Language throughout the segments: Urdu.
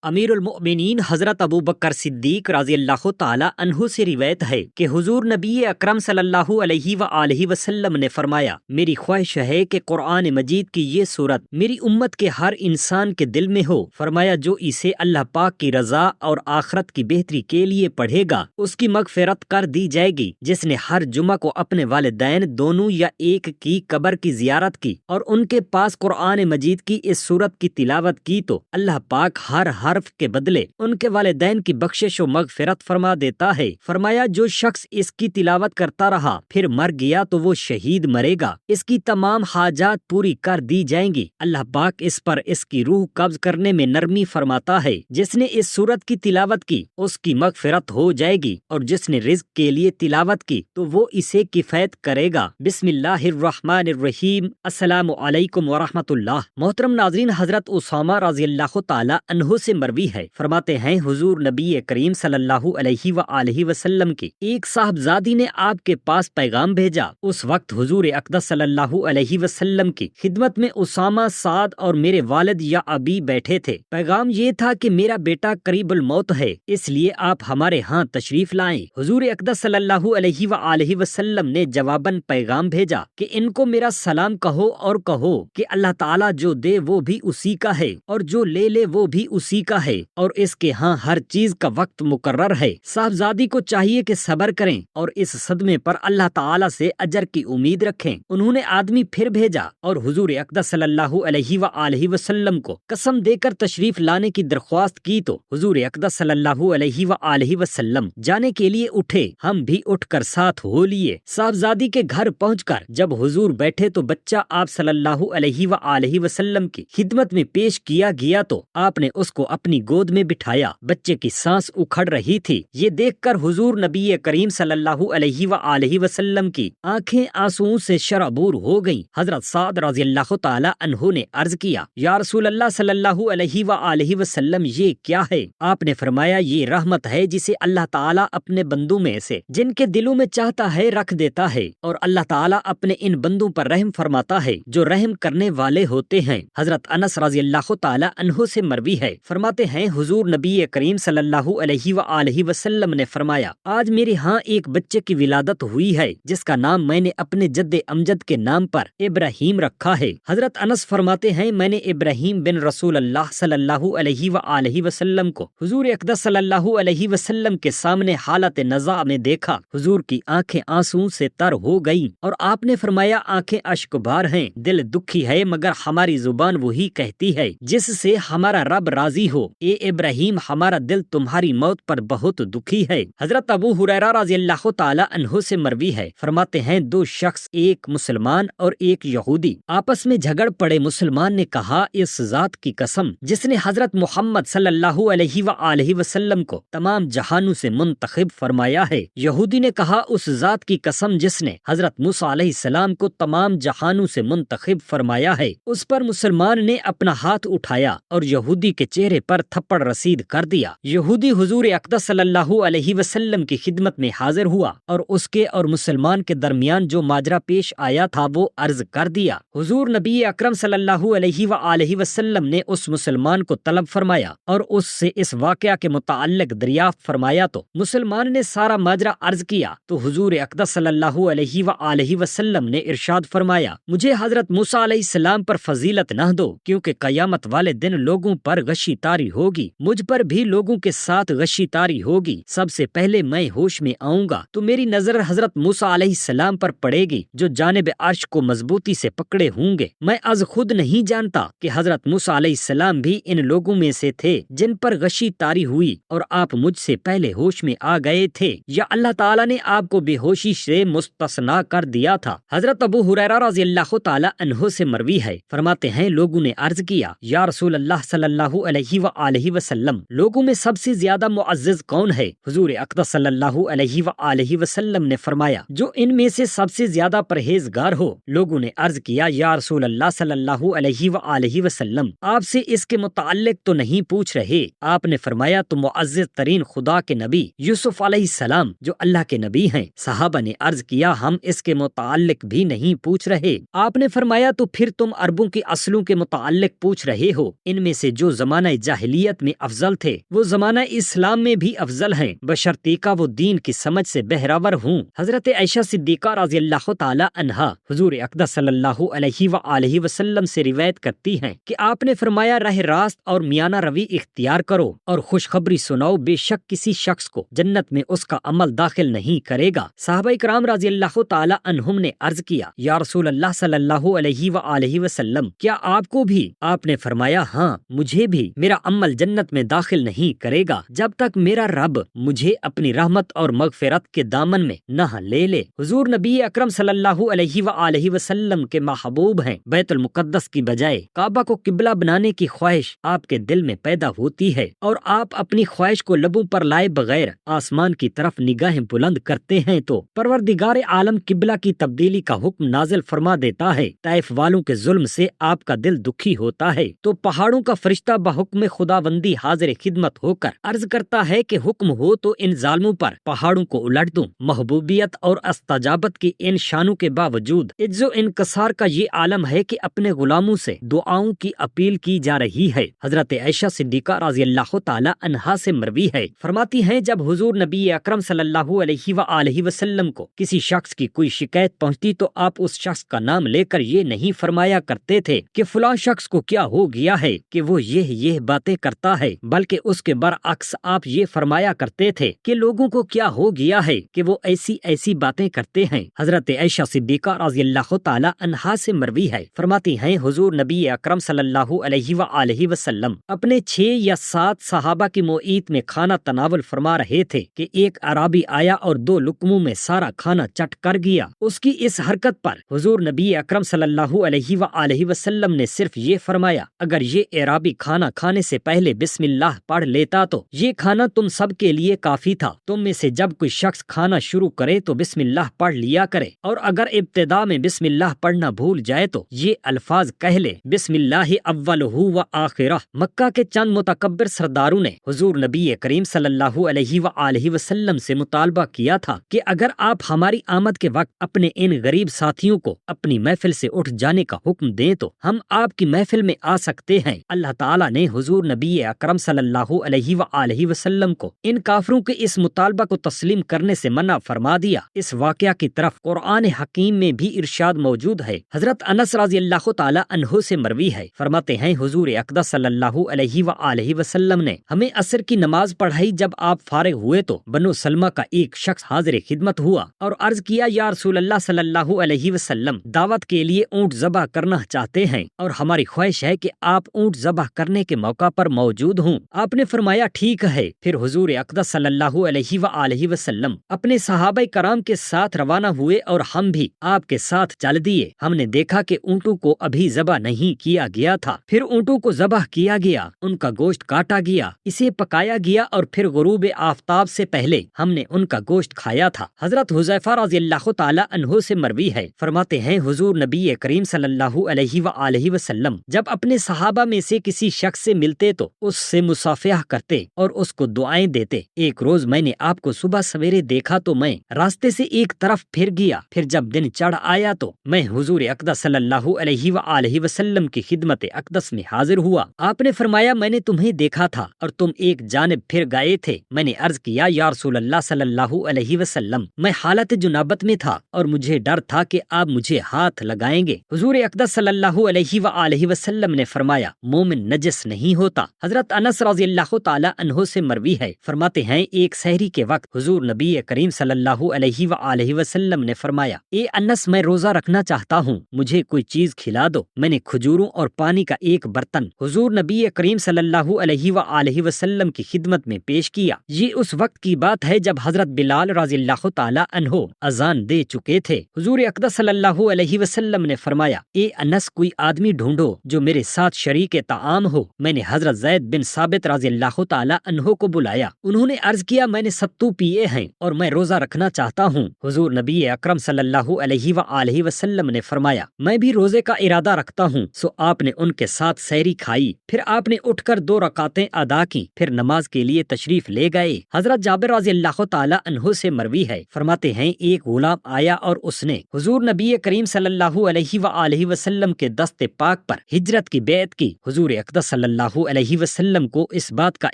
امیر المؤمنین حضرت ابو بکر صدیق رضی اللہ تعالی عنہ سے روایت ہے کہ حضور نبی اکرم صلی اللہ علیہ وآلہ وسلم نے فرمایا، میری خواہش ہے کہ قرآن مجید کی یہ سورت میری امت کے ہر انسان کے دل میں ہو۔ فرمایا، جو اسے اللہ پاک کی رضا اور آخرت کی بہتری کے لیے پڑھے گا اس کی مغفرت کر دی جائے گی۔ جس نے ہر جمعہ کو اپنے والدین دونوں یا ایک کی قبر کی زیارت کی اور ان کے پاس قرآن مجید کی اس سورت کی تلاوت کی تو اللہ پاک ہر حرف کے بدلے ان کے والدین کی بخشش و مغفرت فرما دیتا ہے۔ فرمایا، جو شخص اس کی تلاوت کرتا رہا پھر مر گیا تو وہ شہید مرے گا، اس کی تمام حاجات پوری کر دی جائیں گی۔ اللہ پاک اس پر اس کی روح قبض کرنے میں نرمی فرماتا ہے۔ جس نے اس سورت کی تلاوت کی اس کی مغفرت ہو جائے گی، اور جس نے رزق کے لیے تلاوت کی تو وہ اسے کفایت کرے گا۔ بسم اللہ الرحمن الرحیم۔ السلام علیکم ورحمۃ اللہ۔ محترم ناظرین، حضرت اسامہ رضی اللہ تعالی عنہ سے مروی ہے، فرماتے ہیں حضور نبی کریم صلی اللہ علیہ وآلہ وسلم کی ایک صاحبزادی نے آپ کے پاس پیغام بھیجا۔ اس وقت حضور اقدس صلی اللہ علیہ وسلم کی خدمت میں اسامہ، سعد اور میرے والد یا ابی بیٹھے تھے۔ پیغام یہ تھا کہ میرا بیٹا قریب الموت ہے، اس لیے آپ ہمارے ہاں تشریف لائیں۔ حضور اقدس صلی اللہ علیہ وآلہ وسلم نے جواباً پیغام بھیجا کہ ان کو میرا سلام کہو اور کہو کہ اللہ تعالیٰ جو دے وہ بھی اسی کا ہے اور جو لے لے وہ بھی اسی کا ہے، اور اس کے ہاں ہر چیز کا وقت مقرر ہے۔ صاحبزادی کو چاہیے کہ صبر کریں اور اس صدمے پر اللہ تعالیٰ سے اجر کی امید رکھیں۔ انہوں نے آدمی پھر بھیجا اور حضور اقدس صلی اللہ علیہ وآلہ وسلم کو قسم دے کر تشریف لانے کی درخواست کی تو حضور اقدس صلی اللہ علیہ وآلہ وسلم جانے کے لیے اٹھے، ہم بھی اٹھ کر ساتھ ہو لیے۔ صاحبزادی کے گھر پہنچ کر جب حضور بیٹھے تو بچہ آپ صلی اللہ علیہ وآلہ وسلم کی خدمت میں پیش کیا گیا تو آپ نے اس کو اپنی گود میں بٹھایا۔ بچے کی سانس اکھڑ رہی تھی۔ یہ دیکھ کر حضور نبی کریم صلی اللہ علیہ وآلہ وسلم کی آنکھیں آنسوؤں سے شرابور ہو گئیں۔ حضرت سعد رضی اللہ تعالی عنہ نے عرض کیا، یا رسول اللہ صلی اللہ علیہ وآلہ وسلم، یہ کیا ہے؟ آپ نے فرمایا، یہ رحمت ہے جسے اللہ تعالیٰ اپنے بندوں میں سے جن کے دلوں میں چاہتا ہے رکھ دیتا ہے، اور اللہ تعالیٰ اپنے ان بندوں پر رحم فرماتا ہے جو رحم کرنے والے ہوتے ہیں۔ حضرت انس رضی اللہ تعالی عنہ سے مروی ہے، فرماتے ہیں حضور نبی کریم صلی اللہ علیہ وآلہ وسلم نے فرمایا، آج میرے ہاں ایک بچے کی ولادت ہوئی ہے جس کا نام میں نے اپنے جد امجد کے نام پر ابراہیم رکھا ہے۔ حضرت انس فرماتے ہیں، میں نے ابراہیم بن رسول اللہ صلی اللہ علیہ وآلہ وسلم کو حضور اقدس صلی اللہ علیہ وسلم کے سامنے حالت نزاع میں دیکھا۔ حضور کی آنکھیں آنسوں سے تر ہو گئیں اور آپ نے فرمایا، آنکھیں اشک بار ہیں، دل دکھی ہے، مگر ہماری زبان وہی کہتی ہے جس سے ہمارا رب راضی ہو۔ اے ابراہیم، ہمارا دل تمہاری موت پر بہت دکھی ہے۔ حضرت ابو ہریرہ رضی اللہ تعالی عنہ سے مروی ہے، فرماتے ہیں دو شخص، ایک مسلمان اور ایک یہودی، آپس میں جھگڑ پڑے۔ مسلمان نے کہا، اس ذات کی قسم جس نے حضرت محمد صلی اللہ علیہ وآلہ وسلم کو تمام جہانوں سے منتخب فرمایا ہے۔ یہودی نے کہا، اس ذات کی قسم جس نے حضرت موسیٰ علیہ السلام کو تمام جہانوں سے منتخب فرمایا ہے۔ اس پر مسلمان نے اپنا ہاتھ اٹھایا اور یہودی کے چہرے پر تھپڑ رسید کر دیا۔ یہودی حضور اقدس صلی اللہ علیہ وسلم کی خدمت میں حاضر ہوا اور اس کے اور مسلمان کے درمیان جو ماجرا پیش آیا تھا وہ عرض کر دیا۔ حضور نبی اکرم صلی اللہ علیہ وآلہ وسلم نے اس مسلمان کو طلب فرمایا اور اس سے اس واقعہ کے متعلق دریافت فرمایا تو مسلمان نے سارا ماجرا عرض کیا تو حضور اقدس صلی اللہ علیہ وآلہ وسلم نے ارشاد فرمایا، مجھے حضرت موسیٰ علیہ السلام پر فضیلت نہ دو، کیونکہ قیامت والے دن لوگوں پر غشی تاری ہوگی، مجھ پر بھی لوگوں کے ساتھ غشی تاری ہوگی۔ سب سے پہلے میں ہوش میں آؤں گا تو میری نظر حضرت موسیٰ علیہ السلام پر پڑے گی جو جانب عرش کو مضبوطی سے پکڑے ہوں گے۔ میں از خود نہیں جانتا کہ حضرت موسیٰ علیہ السلام بھی ان لوگوں میں سے تھے جن پر غشی تاری ہوئی اور آپ مجھ سے پہلے ہوش میں آ گئے تھے، یا اللہ تعالیٰ نے آپ کو بے ہوشی سے مستثنا کر دیا تھا۔ حضرت ابو ہریرہ رضی اللہ تعالی عنہ سے مروی ہے، فرماتے ہیں لوگوں نے عرض کیا، یا رسول اللہ صلی اللہ علیہ وآلہ وسلم، لوگوں میں سب سے زیادہ معزز کون ہے؟ حضور اقدس صلی اللہ علیہ وآلہ وسلم نے فرمایا، جو ان میں سے سب سے زیادہ پرہیزگار ہو۔ لوگوں نے عرض کیا، یا رسول اللہ صلی اللہ علیہ وآلہ وسلم، آپ سے اس کے متعلق تو نہیں پوچھ رہے۔ آپ نے فرمایا، تو معزز ترین خدا کے نبی یوسف علیہ السلام جو اللہ کے نبی ہیں۔ صحابہ نے عرض کیا، ہم اس کے متعلق بھی نہیں پوچھ رہے۔ آپ نے فرمایا، تو پھر تم عربوں کی اصلوں کے متعلق پوچھ رہے ہو، ان میں سے جو زمانہ جاہلیت میں افضل تھے وہ زمانہ اسلام میں بھی افضل ہیں بشرطیکہ وہ دین کی سمجھ سے بہراور ہوں۔ حضرت عائشہ صدیقہ رضی اللہ تعالی عنہا حضور اقدس صلی اللہ علیہ وآلہ وسلم سے روایت کرتی ہیں کہ آپ نے فرمایا راہ راست اور میانہ روی اختیار کرو اور خوشخبری سناؤ، بے شک کسی شخص کو جنت میں اس کا عمل داخل نہیں کرے گا۔ صحابہ کرام رضی اللہ تعالی عنہم نے عرض کیا یا رسول اللہ صلی اللہ علیہ وآلہ وسلم کیا آپ کو بھی؟ آپ نے فرمایا ہاں مجھے بھی، میرا عمل جنت میں داخل نہیں کرے گا جب تک میرا رب مجھے اپنی رحمت اور مغفرت کے دامن میں نہ لے لے۔ حضور نبی اکرم صلی اللہ علیہ وآلہ وسلم کے محبوب ہیں۔ بیت المقدس کی بجائے کعبہ کو قبلہ بنانے کی خواہش آپ کے دل میں پیدا ہوتی ہے اور آپ اپنی خواہش کو لبوں پر لائے بغیر آسمان کی طرف نگاہیں بلند کرتے ہیں تو پروردگار عالم قبلہ کی تبدیلی کا حکم نازل فرما دیتا ہے۔ طائف والوں کے ظلم سے آپ کا دل دکھی ہوتا ہے تو پہاڑوں کا فرشتہ بحکم خداوندی حاضر خدمت ہو کر عرض کرتا ہے کہ حکم ہو تو ان ظالموں پر پہاڑوں کو الٹ دوں۔ محبوبیت اور استجابت کی ان شانوں کے باوجود عجز و انکسار کا یہ عالم ہے کہ اپنے غلاموں سے دعاؤں کی اپیل کی جا رہی ہے۔ حضرت عائشہ صدیقہ رضی اللہ تعالی عنہا سے مروی ہے، فرماتی ہیں جب حضور نبی اکرم صلی اللہ علیہ وآلہ وسلم کو کسی شخص کی کوئی شکایت پہنچتی تو آپ اس شخص کا نام لے کر یہ نہیں فرمایا کرتے تھے کہ فلاں شخص کو کیا ہو گیا ہے کہ وہ یہ باتیں کرتا ہے، بلکہ اس کے برعکس آپ یہ فرمایا کرتے تھے کہ لوگوں کو کیا ہو گیا ہے کہ وہ ایسی باتیں کرتے ہیں۔ حضرت عائشہ صدیقہ رضی اللہ تعالی عنہا سے مروی ہے، فرماتی ہیں حضور نبی اکرم صلی اللہ علیہ وآلہ وسلم اپنے 6 یا 7 صحابہ کی معیت میں کھانا تناول فرما رہے تھے کہ ایک اعرابی آیا اور 2 لقموں میں سارا کھانا چٹ کر گیا۔ اس کی اس حرکت پر حضور نبی اکرم صلی اللہ علیہ وآلہ وسلم نے صرف یہ فرمایا اگر یہ اعرابی کھانا کھانے سے پہلے بسم اللہ پڑھ لیتا تو یہ کھانا تم سب کے لیے کافی تھا۔ تم میں سے جب کوئی شخص کھانا شروع کرے تو بسم اللہ پڑھ لیا کرے، اور اگر ابتدا میں بسم اللہ پڑھنا بھول جائے تو یہ الفاظ کہہ لے بسم اللہ اولہ و آخرہ۔ مکہ کے چند متکبر سرداروں نے حضور نبی کریم صلی اللہ علیہ وآلہ وسلم سے مطالبہ کیا تھا کہ اگر آپ ہماری آمد کے وقت اپنے ان غریب ساتھیوں کو اپنی محفل سے اٹھ جانے کا حکم دیں تو ہم آپ کی محفل میں آ سکتے ہیں۔ اللہ تعالیٰ نے حضور نبی اکرم صلی اللہ علیہ وآلہ وسلم کو ان کافروں کے اس مطالبہ کو تسلیم کرنے سے منع فرما دیا۔ اس واقعہ کی طرف قرآن حکیم میں بھی ارشاد موجود ہے۔ حضرت انس رضی اللہ تعالی عنہ سے مروی ہے، فرماتے ہیں حضور اقدس صلی اللہ علیہ وآلہ وسلم نے ہمیں عصر کی نماز پڑھائی۔ جب آپ فارغ ہوئے تو بنو سلمہ کا ایک شخص حاضر خدمت ہوا اور عرض کیا یا رسول اللہ صلی اللہ علیہ وسلم دعوت کے لیے اونٹ ذبح کرنا چاہتے ہیں اور ہماری خواہش ہے کہ آپ اونٹ ذبح کرنے کے موقع پر موجود ہوں۔ آپ نے فرمایا ٹھیک ہے۔ پھر حضور اقدس صلی اللہ علیہ وآلہ وسلم اپنے صحابہ کرام کے ساتھ روانہ ہوئے اور ہم بھی آپ کے ساتھ چل دیے۔ ہم نے دیکھا کہ اونٹوں کو ابھی ذبح نہیں کیا گیا تھا، پھر اونٹوں کو ذبح کیا گیا، ان کا گوشت کاٹا گیا، اسے پکایا گیا اور پھر غروب آفتاب سے پہلے ہم نے ان کا گوشت کھایا تھا۔ حضرت حذیفہ رضی اللہ تعالی عنہ سے مروی ہے، فرماتے ہیں حضور نبی کریم صلی اللہ علیہ وآلہ وسلم جب اپنے صحابہ میں سے کسی شخص سے ملتے تو اس سے مصافحہ کرتے اور اس کو دعائیں دیتے۔ ایک روز میں نے آپ کو صبح سویرے دیکھا تو میں راستے سے ایک طرف پھر گیا، پھر جب دن چڑھ آیا تو میں حضور اقدس صلی اللہ علیہ وآلہ وسلم کی خدمت اقدس میں حاضر ہوا۔ آپ نے فرمایا میں نے تمہیں دیکھا تھا اور تم ایک جانب پھر گئے تھے۔ میں نے عرض کیا یا رسول اللہ صلی اللہ علیہ وسلم میں حالت جنابت میں تھا اور مجھے ڈر تھا کہ آپ مجھے ہاتھ لگائیں گے۔ حضور اقدس صلی اللہ علیہ وآلہ وسلم نے فرمایا مومن نجس نہیں ہوتا۔ حضرت انس رضی اللہ تعالی عنہ سے مروی ہے، فرماتے ہیں ایک سحری کے وقت حضور نبی کریم صلی اللہ علیہ وآلہ وسلم نے فرمایا اے انس میں روزہ رکھنا چاہتا ہوں، مجھے کوئی چیز کھلا دو۔ میں نے کھجوروں اور پانی کا ایک برتن حضور نبی کریم صلی اللہ علیہ وآلہ وسلم کی خدمت میں پیش کیا۔ یہ اس وقت کی بات ہے جب حضرت بلال رضی اللہ تعالی عنہ اذان دے چکے تھے۔ حضور اقدس صلی اللہ علیہ وسلم نے فرمایا اے انس کوئی آدمی ڈھونڈو جو میرے ساتھ شریک طعام ہو۔ میں نے حضرت زید بن ثابت رضی اللہ تعالی عنہ کو بلایا۔ انہوں نے عرض کیا میں نے ستو پیے ہیں اور میں روزہ رکھنا چاہتا ہوں۔ حضور نبی اکرم صلی اللہ علیہ وآلہ وسلم نے فرمایا میں بھی روزے کا ارادہ رکھتا ہوں۔ سو آپ نے ان کے ساتھ سحری کھائی، پھر آپ نے اٹھ کر 2 رکعتیں ادا کی، پھر نماز کے لیے تشریف لے گئے۔ حضرت جابر رضی اللہ تعالی عنہ سے مروی ہے، فرماتے ہیں ایک غلام آیا اور اس نے حضور نبی کریم صلی اللہ علیہ وآلہ وسلم کے دست پاک پر ہجرت کی بیعت کی۔ حضور اقدس صلی اللہ علیہ وسلم کو اس بات کا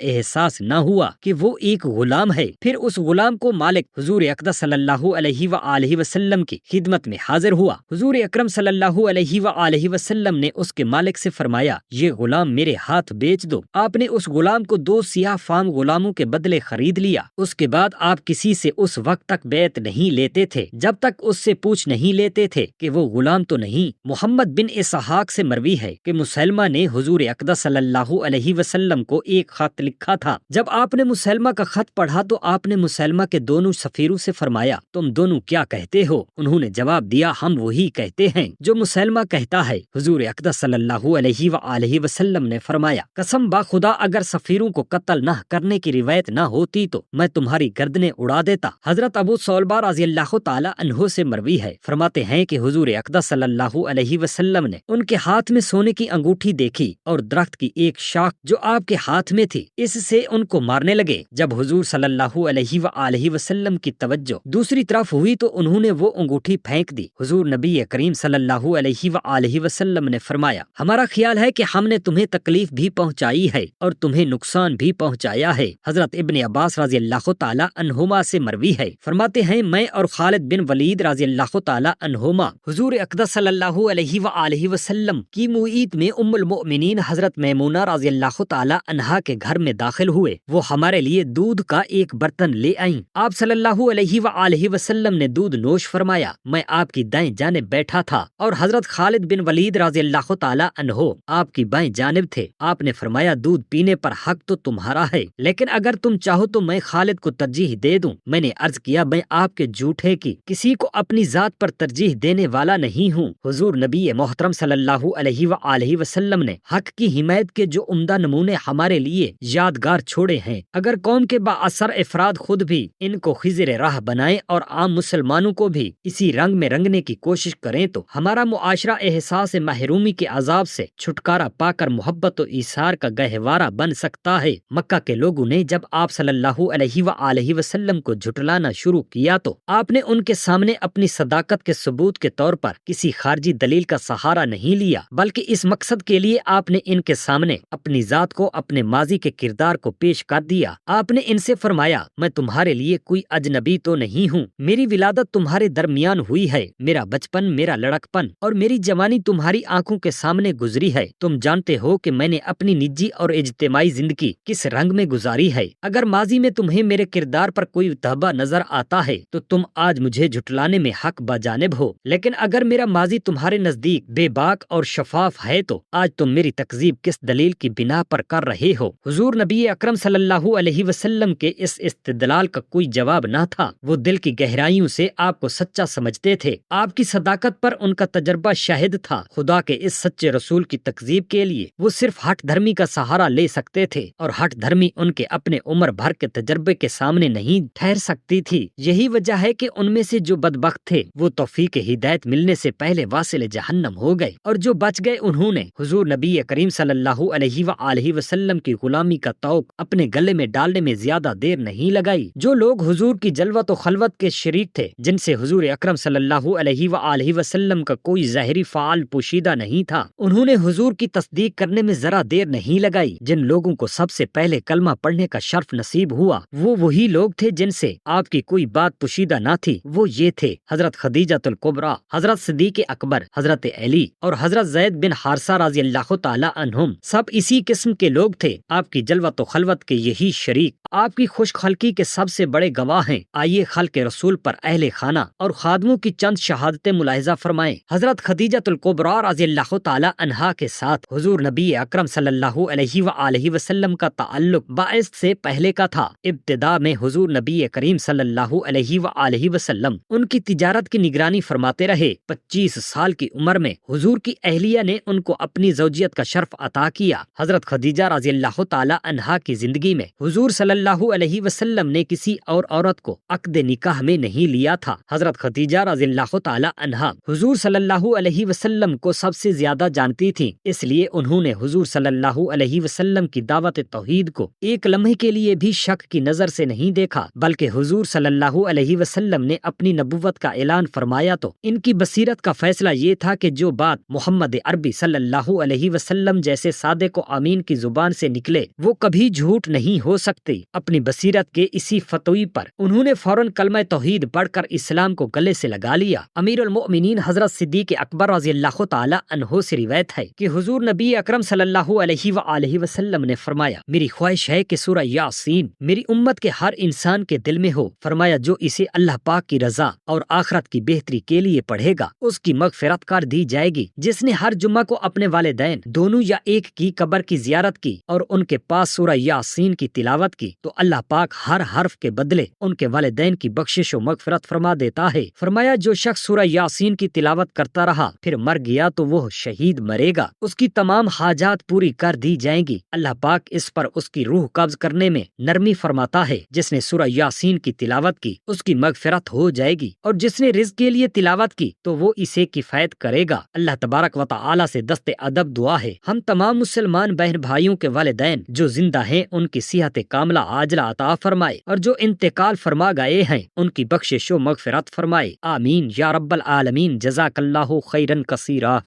احساس نہ ہوا کہ وہ ایک غلام ہے، پھر اس غلام کو مالک حضور اقدس صلی اللہ علیہ وآلہ وسلم کی خدمت میں حاضر ہوا۔ حضور اکرم صلی اللہ علیہ وآلہ وسلم نے اس کے مالک سے فرمایا، یہ غلام میرے ہاتھ بیچ دو۔ آپ نے اس غلام کو 2 سیاہ فام غلاموں کے بدلے خرید لیا۔ اس کے بعد آپ کسی سے اس وقت تک بیعت نہیں لیتے تھے جب تک اس سے پوچھ نہیں لیتے تھے کہ وہ غلام تو نہیں۔ محمد بن اسحاق سے مروی ہے کہ مسلمہ نے حضور اقدس صلی اللہ علیہ وسلم کو ایک خط لکھا تھا۔ جب آپ نے مسلمہ کا خط پڑھا تو آپ نے مسلمہ کے دونوں سفیروں سے فرمایا، تم دونوں کیا کہتے ہو؟ انہوں نے جواب دیا، ہم وہی کہتے ہیں جو مسلمہ کہتا ہے۔ حضور اقدس صلی اللہ علیہ وآلہ وسلم نے فرمایا، قسم با خدا اگر سفیروں کو قتل نہ کرنے کی روایت نہ ہوتی تو میں تمہاری گردنیں اڑا دیتا۔ حضرت ابو ثعلبہ رضی اللہ تعالی عنہ سے مروی ہے، فرماتے ہیں کہ حضور اقدس صلی اللہ علیہ وسلم نے ان کے ہاتھ میں سونے کی انگوٹھی دیکھی اور درخت کی ایک شاخ جو آپ کے ہاتھ میں تھی، اس سے ان کو مارنے لگے۔ جب حضور صلی اللہ علیہ وآلہ وسلم کی توجہ دوسری طرف ہوئی تو انہوں نے وہ انگوٹھی پھینک دی۔ حضور نبی کریم صلی اللہ علیہ وآلہ وسلم نے فرمایا، ہمارا خیال ہے کہ ہم نے تمہیں تکلیف بھی پہنچائی ہے اور تمہیں نقصان بھی پہنچایا ہے۔ حضرت ابن عباس رضی اللہ تعالی عنہما سے مروی ہے، فرماتے ہیں میں اور خالد بن ولید رضی اللہ تعالی عنہما حضور اقدس صلی اللہ علیہ وآلہ وسلم کی موعید میں ام المؤمنین حضرت میمونہ رضی اللہ تعالی عنہا کے گھر میں داخل ہوئے۔ وہ ہمارے لیے دودھ کا ایک برتن لے آئیں۔ آپ صلی اللہ علیہ وآلہ وسلم نے دودھ نوش فرمایا۔ میں آپ کی دائیں جانب بیٹھا تھا اور حضرت خالد بن ولید رضی اللہ تعالی عنہ آپ کی بائیں جانب تھے۔ آپ نے فرمایا، دودھ پینے پر حق تو تمہارا ہے، لیکن اگر تم چاہو تو میں خالد کو ترجیح دے دوں۔ میں نے عرض کیا، میں آپ کے جھوٹے کی کسی کو اپنی ذات پر ترجیح دینے والا نہیں ہوں۔ حضور نبی محترم صلی اللہ علیہ وآلہ وسلم نے حق کی حمایت کے جو عمدہ نمونے ہمارے لیے یادگار چھوڑے ہیں، اگر قوم کے با اثر افراد خود بھی ان کو خضر راہ بنائیں اور عام مسلمانوں کو بھی اسی رنگ میں رنگنے کی کوشش کریں تو ہمارا معاشرہ احساس محرومی کے عذاب سے چھٹکارا پا کر محبت و ایثار کا گہوارہ بن سکتا ہے۔ مکہ کے لوگوں نے جب آپ صلی اللہ علیہ وآلہ وسلم کو جھٹلانا شروع کیا تو آپ نے ان کے سامنے اپنی صداقت کے ثبوت کے طور پر کسی خارجی دلیل کا سہارا نہیں لیا، بلکہ اس مقصد کے لیے آپ نے ان کے سامنے اپنی ذات کو، اپنے ماضی کے کردار کو پیش کر دیا۔ آپ نے ان سے فرمایا، میں تمہارے لیے کوئی اجنبی تو نہیں ہوں، میری ولادت تمہارے درمیان ہوئی ہے، میرا بچپن، میرا لڑکپن اور میری جوانی تمہاری آنکھوں کے سامنے گزری ہے۔ تم جانتے ہو کہ میں نے اپنی نجی اور اجتماعی زندگی کس رنگ میں گزاری ہے۔ اگر ماضی میں تمہیں میرے کردار پر کوئی تہبہ نظر آتا ہے تو تم آج مجھے جھٹلانے میں حق بجانب ہو، لیکن اگر میرا ماضی تمہارے نزدیک بے باک اور شفاف ہے تو آج تم میری تکذیب کس دلیل کی بنا پر کر رہے ہو؟ حضور نبی اکرم صلی اللہ علیہ وسلم کے اس استدلال کا کوئی جواب نہ تھا۔ وہ دل کی گہرائیوں سے آپ کو سچا سمجھتے تھے، آپ کی صداقت پر ان کا تجربہ شاہد تھا۔ خدا کے اس سچے رسول کی تکذیب کے لیے وہ صرف ہٹ دھرمی کا سہارا لے سکتے تھے، اور ہٹ دھرمی ان کے اپنے عمر بھر کے تجربے کے سامنے نہیں ٹھہر سکتی تھی۔ یہی وجہ ہے کہ ان میں سے جو بدبخت تھے وہ توفیق ہدایت ملنے سے پہلے واصل جہنم ہو گئے، اور جو بچ گئے انہوں نے حضور نبی کریم صلی اللہ علیہ وآلہ وسلم کی غلامی کا طوق اپنے گلے میں ڈالنے میں زیادہ دیر نہیں لگائی۔ جو لوگ حضور کی جلوت و خلوت کے شریک تھے، جن سے حضور اکرم صلی اللہ علیہ وآلہ وسلم کا کوئی ظاہری فعال پوشیدہ نہیں تھا، انہوں نے حضور کی تصدیق کرنے میں ذرا دیر نہیں لگائی۔ جن لوگوں کو سب سے پہلے کلمہ پڑھنے کا شرف نصیب ہوا وہ وہی لوگ تھے جن سے آپ کی کوئی بات پوشیدہ نہ تھی۔ وہ یہ تھے حضرت خدیجہ الکبریٰ، حضرت صدیق اکبر، حضرت علی اور حضرت زید بن حارثہ رضی اللہ تعالی عنہم۔ سب اسی قسم کے لوگ تھے، آپ کی جلوت و خلوت کے یہی شریک، آپ کی خوش خلقی کے سب سے بڑے گواہ ہیں۔ آئیے خلق رسول پر اہل خانہ اور خادموں کی چند شہادتیں ملاحظہ فرمائیں۔ حضرت خدیجہ الکبریٰ رضی اللہ تعالی عنہا کے ساتھ حضور نبی اکرم صلی اللہ علیہ وآلہ وسلم کا تعلق باعث سے پہلے کا تھا۔ ابتدا میں حضور نبی کریم صلی اللہ علیہ وآلہ وسلم ان کی تجارت کی نگرانی فرماتے رہے۔ 25 سال کی عمر میں حضور کی اہلیہ نے ان کو اپنی زوجیت کا شرف عطا کیا۔ حضرت خدیجہ رضی اللہ تعالی عنہا کی زندگی میں حضور صلی اللہ علیہ وسلم نے کسی اور عورت کو عقد نکاح میں نہیں لیا تھا۔ حضرت خدیجہ رضی اللہ تعالی عنہا حضور صلی اللہ علیہ وسلم کو سب سے زیادہ جانتی تھیں، اس لیے انہوں نے حضور صلی اللہ علیہ وسلم کی دعوت توحید کو ایک لمحے کے لیے بھی شک کی نظر سے نہیں دیکھا، بلکہ حضور صلی اللہ علیہ وسلم نے اپنی نبوت کا اعلان فرمایا تو ان کی بصیرت کا فیصلہ یہ تھا کہ جو بات محمد عربی صلی اللہ علیہ وسلم جیسے صادق کو آمین کی زبان سے نکلے وہ کبھی جھوٹ نہیں ہو سکتے۔ اپنی بصیرت کے اسی فتوی پر انہوں نے فوراً کلمہ توحید پڑھ کر اسلام کو گلے سے لگا لیا۔ امیر المؤمنین حضرت صدیق اکبر رضی اللہ تعالی عنہ سے روایت ہے کہ حضور نبی اکرم صلی اللہ علیہ وآلہ وسلم نے فرمایا، میری خواہش ہے کہ سورہ یاسین میری امت کے ہر انسان کے دل میں ہو۔ فرمایا جو اسے اللہ پاک کی رضا اور آخرت کی بہتری کے لیے پڑھے گا اس کی مغفرت کر دی جائے گی۔ جس نے ہر جمعہ کو اپنے والدین دونوں یا ایک کی قبر کی زیارت کی اور ان کے پاس سورہ یاسین کی تلاوت کی تو اللہ پاک ہر حرف کے بدلے ان کے والدین کی بخشش و مغفرت فرما دیتا ہے۔ فرمایا جو شخص سورہ یاسین کی تلاوت کرتا رہا پھر مر گیا تو وہ شہید مرے گا، اس کی تمام حاجات پوری کر دی جائیں گی۔ اللہ پاک اس پر اس کی روح قبض کرنے میں نرمی فرماتا ہے۔ جس نے سورہ یاسین کی تلاوت کی اس کی مغفرت ہو جائے گی، اور جس نے رزق کے لیے تلاوت کی تو وہ اسے کفایت کرے گا۔ اللہ تبارک و تعالی سے دست ادب دعا ہے ہم تمام مسلمان بہن بھائیوں کے والدین جو زندہ ہیں ان کی صحت کاملہ عاجلہ عطا فرمائے، اور جو انتقال فرما گئے ہیں ان کی بخشش و مغفرت فرمائے، آمین یا رب العالمین۔ جزاک اللہ خیرا کثیرا۔